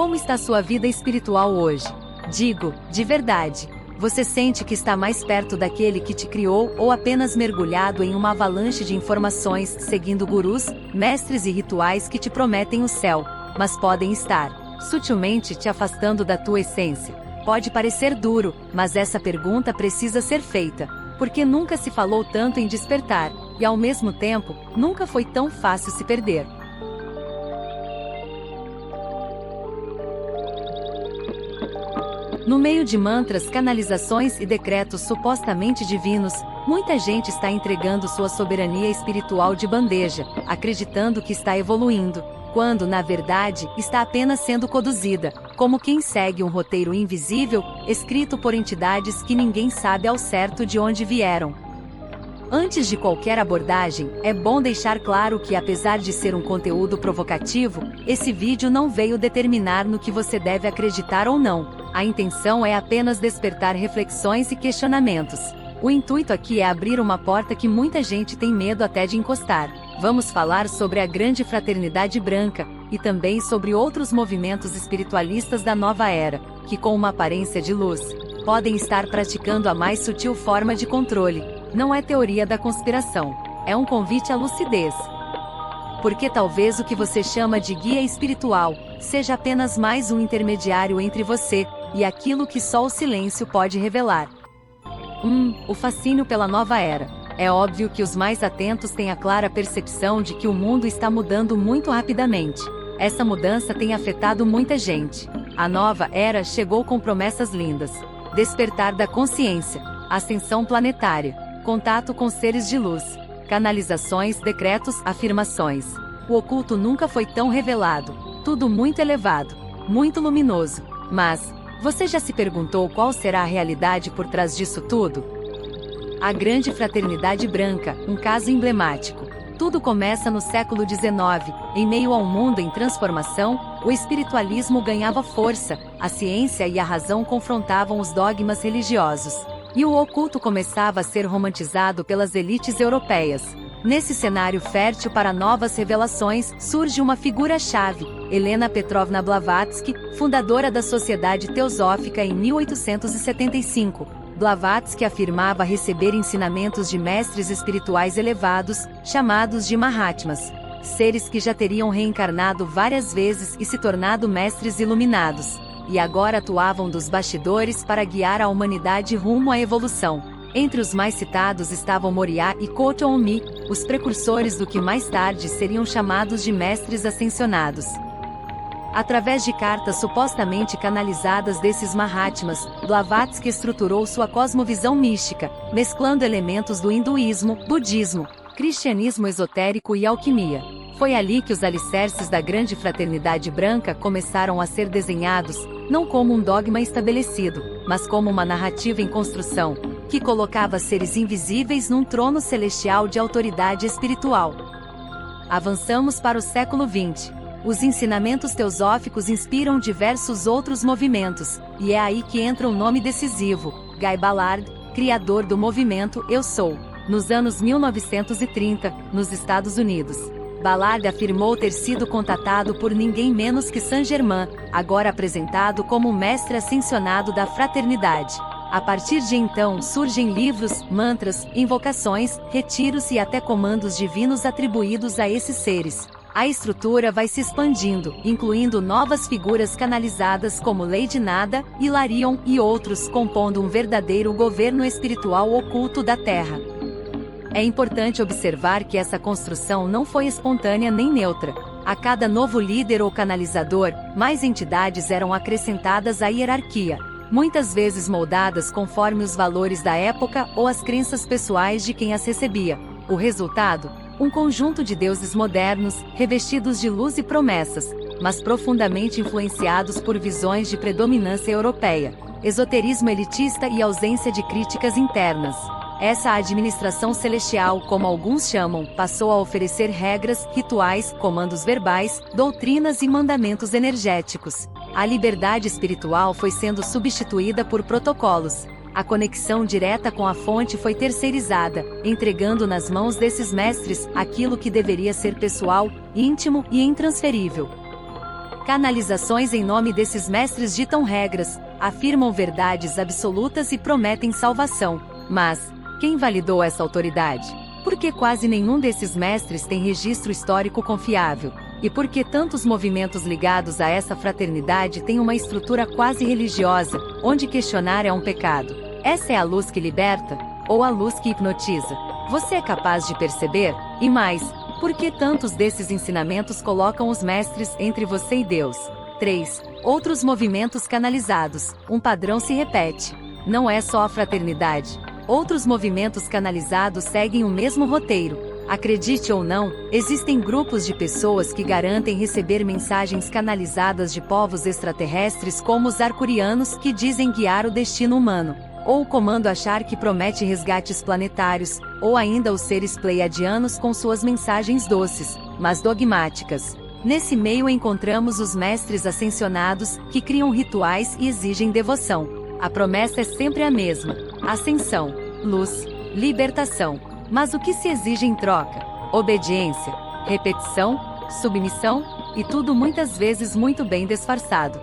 Como está sua vida espiritual hoje? Digo, de verdade. Você sente que está mais perto daquele que te criou ou apenas mergulhado em uma avalanche de informações, seguindo gurus, mestres e rituais que te prometem o céu, mas podem estar sutilmente te afastando da tua essência? Pode parecer duro, mas essa pergunta precisa ser feita, porque nunca se falou tanto em despertar, e ao mesmo tempo, nunca foi tão fácil se perder. No meio de mantras, canalizações e decretos supostamente divinos, muita gente está entregando sua soberania espiritual de bandeja, acreditando que está evoluindo, quando, na verdade, está apenas sendo conduzida, como quem segue um roteiro invisível, escrito por entidades que ninguém sabe ao certo de onde vieram. Antes de qualquer abordagem, é bom deixar claro que, apesar de ser um conteúdo provocativo, esse vídeo não veio determinar no que você deve acreditar ou não. A intenção é apenas despertar reflexões e questionamentos. O intuito aqui é abrir uma porta que muita gente tem medo até de encostar. Vamos falar sobre a Grande Fraternidade Branca, e também sobre outros movimentos espiritualistas da nova era, que com uma aparência de luz, podem estar praticando a mais sutil forma de controle. Não é teoria da conspiração, é um convite à lucidez. Porque talvez o que você chama de guia espiritual, seja apenas mais um intermediário entre você e aquilo que só o silêncio pode revelar. O fascínio pela nova era. É óbvio que os mais atentos têm a clara percepção de que o mundo está mudando muito rapidamente. Essa mudança tem afetado muita gente. A nova era chegou com promessas lindas: despertar da consciência, ascensão planetária, contato com seres de luz, canalizações, decretos, afirmações. O oculto nunca foi tão revelado. Tudo muito elevado, muito luminoso. Mas, você já se perguntou qual será a realidade por trás disso tudo? A Grande Fraternidade Branca, um caso emblemático. Tudo começa no século XIX, em meio a um mundo em transformação, o espiritualismo ganhava força, a ciência e a razão confrontavam os dogmas religiosos. E o oculto começava a ser romantizado pelas elites europeias. Nesse cenário fértil para novas revelações, surge uma figura-chave, Helena Petrovna Blavatsky, fundadora da Sociedade Teosófica em 1875. Blavatsky afirmava receber ensinamentos de mestres espirituais elevados, chamados de Mahatmas, seres que já teriam reencarnado várias vezes e se tornado mestres iluminados, e agora atuavam dos bastidores para guiar a humanidade rumo à evolução. Entre os mais citados estavam Moriá e Kotoumi, os precursores do que mais tarde seriam chamados de mestres ascensionados. Através de cartas supostamente canalizadas desses Mahatmas, Blavatsky estruturou sua cosmovisão mística, mesclando elementos do hinduísmo, budismo, cristianismo esotérico e alquimia. Foi ali que os alicerces da Grande Fraternidade Branca começaram a ser desenhados, não como um dogma estabelecido, mas como uma narrativa em construção, que colocava seres invisíveis num trono celestial de autoridade espiritual. Avançamos para o século XX. Os ensinamentos teosóficos inspiram diversos outros movimentos, e é aí que entra um nome decisivo: Guy Ballard, criador do movimento Eu Sou. Nos anos 1930, nos Estados Unidos, Ballard afirmou ter sido contatado por ninguém menos que Saint Germain, agora apresentado como o mestre ascensionado da fraternidade. A partir de então surgem livros, mantras, invocações, retiros e até comandos divinos atribuídos a esses seres. A estrutura vai se expandindo, incluindo novas figuras canalizadas como Lady Nada, Hilarion e outros, compondo um verdadeiro governo espiritual oculto da Terra. É importante observar que essa construção não foi espontânea nem neutra. A cada novo líder ou canalizador, mais entidades eram acrescentadas à hierarquia, muitas vezes moldadas conforme os valores da época ou as crenças pessoais de quem as recebia. O resultado? Um conjunto de deuses modernos, revestidos de luz e promessas, mas profundamente influenciados por visões de predominância europeia, esoterismo elitista e ausência de críticas internas. Essa administração celestial, como alguns chamam, passou a oferecer regras, rituais, comandos verbais, doutrinas e mandamentos energéticos. A liberdade espiritual foi sendo substituída por protocolos. A conexão direta com a fonte foi terceirizada, entregando nas mãos desses mestres aquilo que deveria ser pessoal, íntimo e intransferível. Canalizações em nome desses mestres ditam regras, afirmam verdades absolutas e prometem salvação. Mas, quem validou essa autoridade? Por que quase nenhum desses mestres tem registro histórico confiável? E por que tantos movimentos ligados a essa fraternidade têm uma estrutura quase religiosa, onde questionar é um pecado? Essa é a luz que liberta? Ou a luz que hipnotiza? Você é capaz de perceber? E mais, por que tantos desses ensinamentos colocam os mestres entre você e Deus? 3. Outros movimentos canalizados. Um padrão se repete. Não é só a fraternidade. Outros movimentos canalizados seguem o mesmo roteiro. Acredite ou não, existem grupos de pessoas que garantem receber mensagens canalizadas de povos extraterrestres como os arcurianos que dizem guiar o destino humano. Ou o comando achar que promete resgates planetários, ou ainda os seres pleiadianos com suas mensagens doces, mas dogmáticas. Nesse meio encontramos os mestres ascensionados, que criam rituais e exigem devoção. A promessa é sempre a mesma: ascensão, luz, libertação. Mas o que se exige em troca? Obediência, repetição, submissão, e tudo muitas vezes muito bem disfarçado.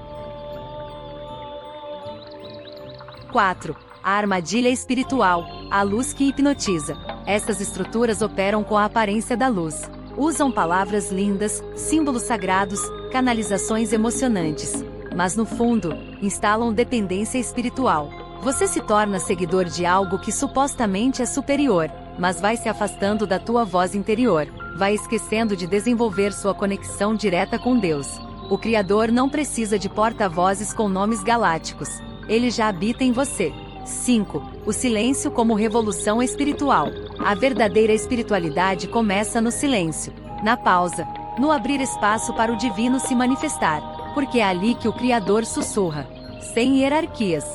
4. A armadilha espiritual, a luz que hipnotiza. Essas estruturas operam com a aparência da luz. Usam palavras lindas, símbolos sagrados, canalizações emocionantes. Mas no fundo, instalam dependência espiritual. Você se torna seguidor de algo que supostamente é superior, mas vai se afastando da tua voz interior, vai esquecendo de desenvolver sua conexão direta com Deus. O Criador não precisa de porta-vozes com nomes galácticos. Ele já habita em você. 5. O silêncio como revolução espiritual. A verdadeira espiritualidade começa no silêncio, na pausa, no abrir espaço para o divino se manifestar, porque é ali que o Criador sussurra. Sem hierarquias,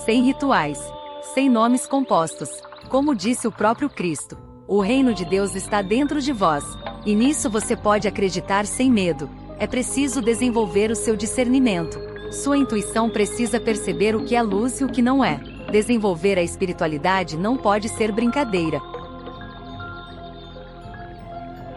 sem rituais, sem nomes compostos. Como disse o próprio Cristo, o reino de Deus está dentro de vós, e nisso você pode acreditar sem medo. É preciso desenvolver o seu discernimento. Sua intuição precisa perceber o que é luz e o que não é. Desenvolver a espiritualidade não pode ser brincadeira.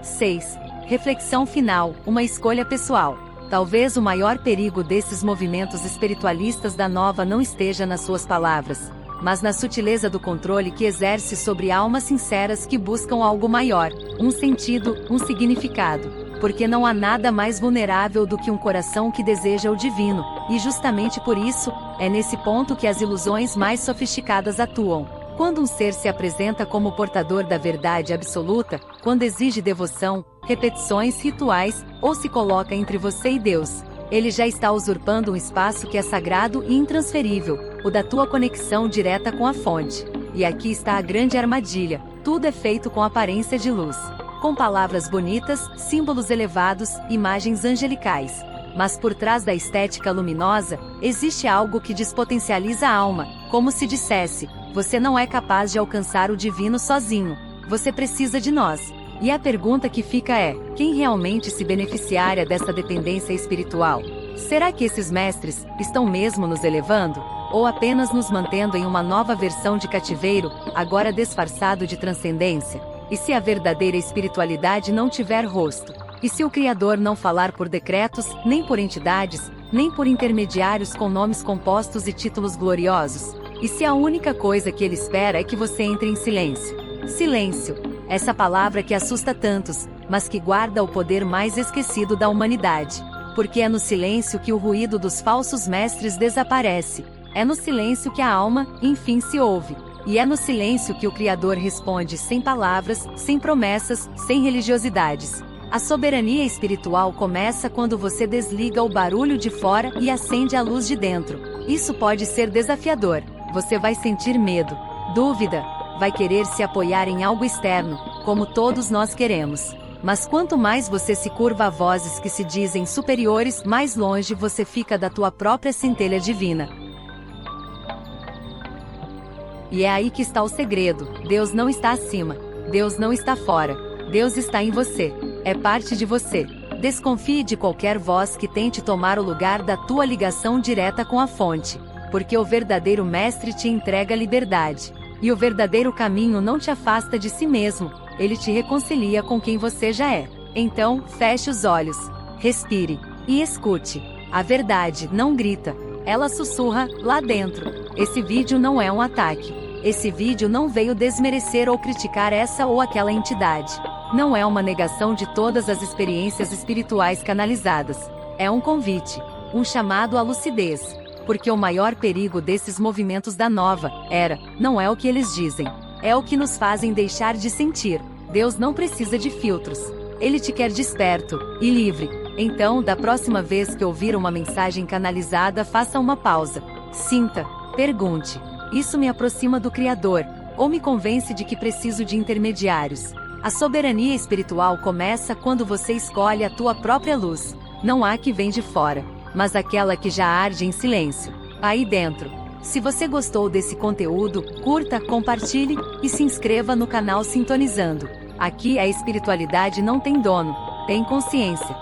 6. Reflexão final, uma escolha pessoal. Talvez o maior perigo desses movimentos espiritualistas da nova não esteja nas suas palavras, mas na sutileza do controle que exerce sobre almas sinceras que buscam algo maior, um sentido, um significado, porque não há nada mais vulnerável do que um coração que deseja o divino, e justamente por isso, é nesse ponto que as ilusões mais sofisticadas atuam. Quando um ser se apresenta como portador da verdade absoluta, quando exige devoção, repetições rituais, ou se coloca entre você e Deus, ele já está usurpando um espaço que é sagrado e intransferível, o da tua conexão direta com a fonte. E aqui está a grande armadilha: tudo é feito com aparência de luz, com palavras bonitas, símbolos elevados, imagens angelicais. Mas por trás da estética luminosa, existe algo que despotencializa a alma, como se dissesse: você não é capaz de alcançar o divino sozinho, você precisa de nós. E a pergunta que fica é: quem realmente se beneficiaria dessa dependência espiritual? Será que esses mestres estão mesmo nos elevando? Ou apenas nos mantendo em uma nova versão de cativeiro, agora disfarçado de transcendência? E se a verdadeira espiritualidade não tiver rosto? E se o Criador não falar por decretos, nem por entidades, nem por intermediários com nomes compostos e títulos gloriosos? E se a única coisa que ele espera é que você entre em silêncio? Silêncio, essa palavra que assusta tantos, mas que guarda o poder mais esquecido da humanidade. Porque é no silêncio que o ruído dos falsos mestres desaparece. É no silêncio que a alma, enfim, se ouve. E é no silêncio que o Criador responde sem palavras, sem promessas, sem religiosidades. A soberania espiritual começa quando você desliga o barulho de fora e acende a luz de dentro. Isso pode ser desafiador. Você vai sentir medo, dúvida, vai querer se apoiar em algo externo, como todos nós queremos. Mas quanto mais você se curva a vozes que se dizem superiores, mais longe você fica da tua própria centelha divina. E é aí que está o segredo: Deus não está acima, Deus não está fora, Deus está em você, é parte de você. Desconfie de qualquer voz que tente tomar o lugar da tua ligação direta com a fonte, porque o verdadeiro mestre te entrega liberdade. E o verdadeiro caminho não te afasta de si mesmo, ele te reconcilia com quem você já é. Então, feche os olhos, respire, E escute. A verdade não grita, ela sussurra lá dentro. Esse vídeo não é um ataque. Esse vídeo não veio desmerecer ou criticar essa ou aquela entidade. Não é uma negação de todas as experiências espirituais canalizadas. É um convite, um chamado à lucidez. Porque o maior perigo desses movimentos da nova era, não é o que eles dizem, é o que nos fazem deixar de sentir. Deus não precisa de filtros. Ele te quer desperto e livre. Então, da próxima vez que ouvir uma mensagem canalizada, faça uma pausa. Sinta, pergunte: isso me aproxima do Criador, ou me convence de que preciso de intermediários? A soberania espiritual começa quando você escolhe a tua própria luz. Não há que vem de fora, mas aquela que já arde em silêncio, aí dentro. Se você gostou desse conteúdo, curta, compartilhe e se inscreva no canal Sintonizando. Aqui a espiritualidade não tem dono, tem consciência.